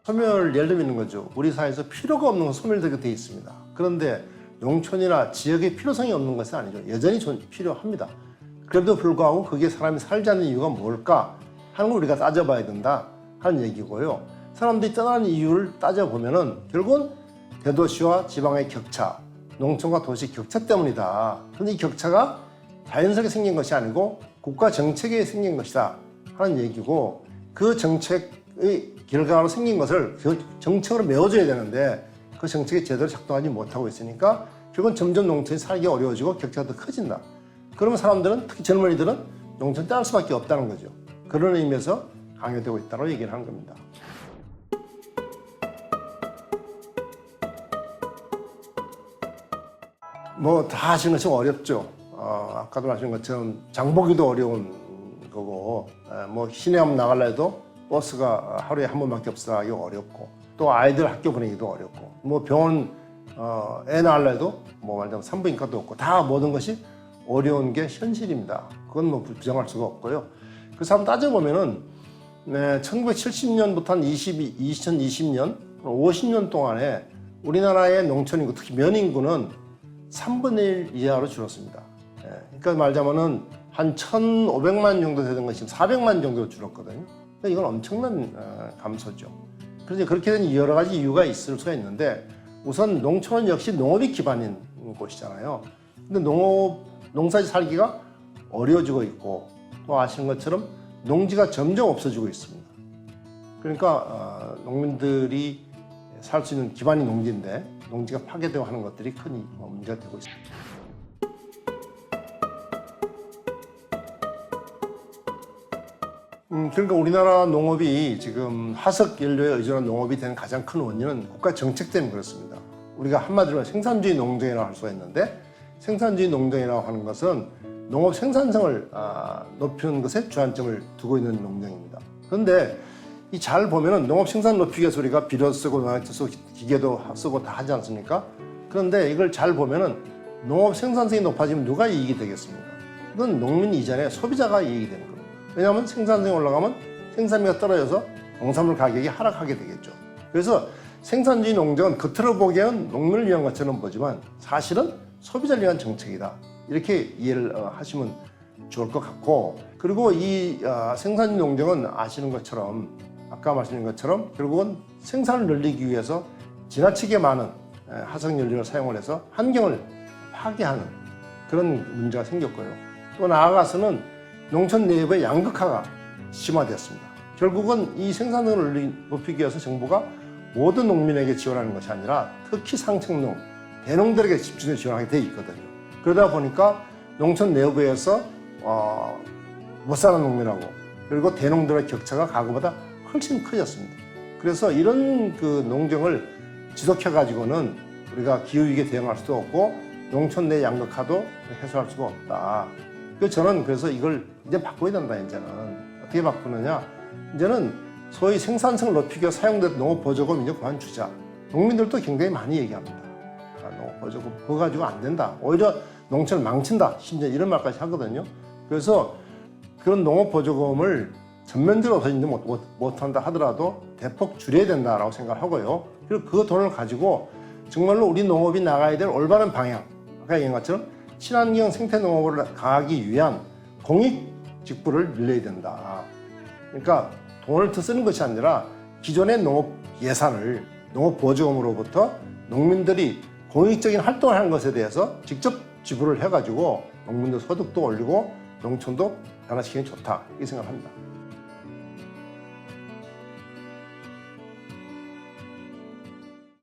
소멸 예를 들면 거죠. 우리 사회에서 필요가 없는 건 소멸되게 돼 있습니다. 그런데 농촌이나 지역에 필요성이 없는 것은 아니죠. 여전히 필요합니다. 그래도 불구하고 그게 사람이 살지 않는 이유가 뭘까 하는 걸 우리가 따져봐야 된다 하는 얘기고요. 사람들이 떠나는 이유를 따져보면은 결국은 대도시와 지방의 격차, 농촌과 도시 격차 때문이다. 그런데 이 격차가 자연스럽게 생긴 것이 아니고 국가 정책에 생긴 것이다 하는 얘기고, 그 정책의 결과로 생긴 것을 그 정책으로 메워줘야 되는데 그 정책이 제대로 작동하지 못하고 있으니까 결국은 점점 농촌이 살기 어려워지고 격차가 더 커진다. 그러면 사람들은, 특히 젊은이들은 농촌 떠날 수밖에 없다는 거죠. 그런 의미에서 강요되고 있다고 얘기를 하는 겁니다. 뭐 다 하시는 것이 어렵죠. 아까도 말씀하신 것처럼 장보기도 어려운 거고, 뭐 시내 한번 나가려 해도 버스가 하루에 한 번밖에 없어서 어렵고, 또 아이들 학교 보내기도 어렵고, 뭐 병원 애 낳으려 해도 뭐 말하자면 산부인과도 없고, 다 모든 것이 어려운 게 현실입니다. 그건 뭐 부정할 수가 없고요. 그래서 한번 따져보면은 1970년부터 한 2020년 50년 동안에 우리나라의 농촌 인구, 특히 면인구는 3분의 1 이하로 줄었습니다. 그러니까 말하자면은 한 1,500만 정도 되던 것이 400만 정도로 줄었거든요. 그러니까 이건 엄청난 감소죠. 그래서 그렇게 된 여러 가지 이유가 있을 수가 있는데, 우선 농촌은 역시 농업이 기반인 곳이잖아요. 근데 농사지 살기가 어려워지고 있고, 또 아시는 것처럼 농지가 점점 없어지고 있습니다. 그러니까 농민들이 살 수 있는 기반이 농지인데 농지가 파괴되고 하는 것들이 큰 문제가 되고 있습니다. 그러니까 우리나라 농업이 지금 화석 연료에 의존한 농업이 되는 가장 큰 원인은 국가 정책 때문에 그렇습니다. 우리가 한마디로 생산주의 농정이라고 할 수가 있는데, 생산주의 농정이라고 하는 것은 농업 생산성을 높이는 것에 주안점을 두고 있는 농정입니다. 그런데 이 잘 보면은 농업 생산 농업이기 위해서 우리가 비료 쓰고 농약도 쓰고 기계도 쓰고 다 하지 않습니까? 그런데 이걸 잘 보면은 농업 생산성이 높아지면 누가 이익이 되겠습니까? 이건 농민 이전에 소비자가 이익이 되는 겁니다. 왜냐하면 생산성이 올라가면 생산비가 떨어져서 농산물 가격이 하락하게 되겠죠. 그래서 생산주의 농정은 겉으로 보기에는 농민을 위한 것처럼 보지만 사실은 소비자를 위한 정책이다. 이렇게 이해를 하시면 좋을 것 같고, 그리고 이 생산주의 농정은 아시는 것처럼, 아까 말씀드린 것처럼 결국은 생산을 늘리기 위해서 지나치게 많은 화석연료를 사용을 해서 환경을 파괴하는 그런 문제가 생겼고요. 또 나아가서는 농촌 내부의 양극화가 심화되었습니다. 결국은 이 생산성을 높이기 위해서 정부가 모든 농민에게 지원하는 것이 아니라 특히 상층농, 대농들에게 집중해서 지원하게 돼 있거든요. 그러다 보니까 농촌 내부에서 못 사는 농민하고 그리고 대농들의 격차가 과거보다 훨씬 커졌습니다. 그래서 이런 그 농정을 지속해가지고는 우리가 기후위기에 대응할 수도 없고 농촌 내 양극화도 해소할 수가 없다. 저는 그래서 이걸 이제 바꿔야 된다. 이제는 어떻게 바꾸느냐? 이제는 소위 생산성을 높이기 위해 사용된 농업보조금 이제 그만 주자. 농민들도 굉장히 많이 얘기합니다. 농업보조금 그거 가지고 안 된다. 오히려 농촌을 망친다. 심지어 이런 말까지 하거든요. 그래서 그런 농업보조금을 전면적으로 없어지지 못한다 하더라도 대폭 줄여야 된다라고 생각하고요. 그리고 그 돈을 가지고 정말로 우리 농업이 나가야 될 올바른 방향, 아까 얘기한 것처럼 친환경 생태농업을 가기 위한 공익 직부를 늘려야 된다. 그러니까 돈을 더 쓰는 것이 아니라 기존의 농업 예산을 농업보조금으로부터 농민들이 공익적인 활동을 하는 것에 대해서 직접 지불을 해가지고 농민들 소득도 올리고 농촌도 변화시키는 게 좋다, 이렇게 생각합니다.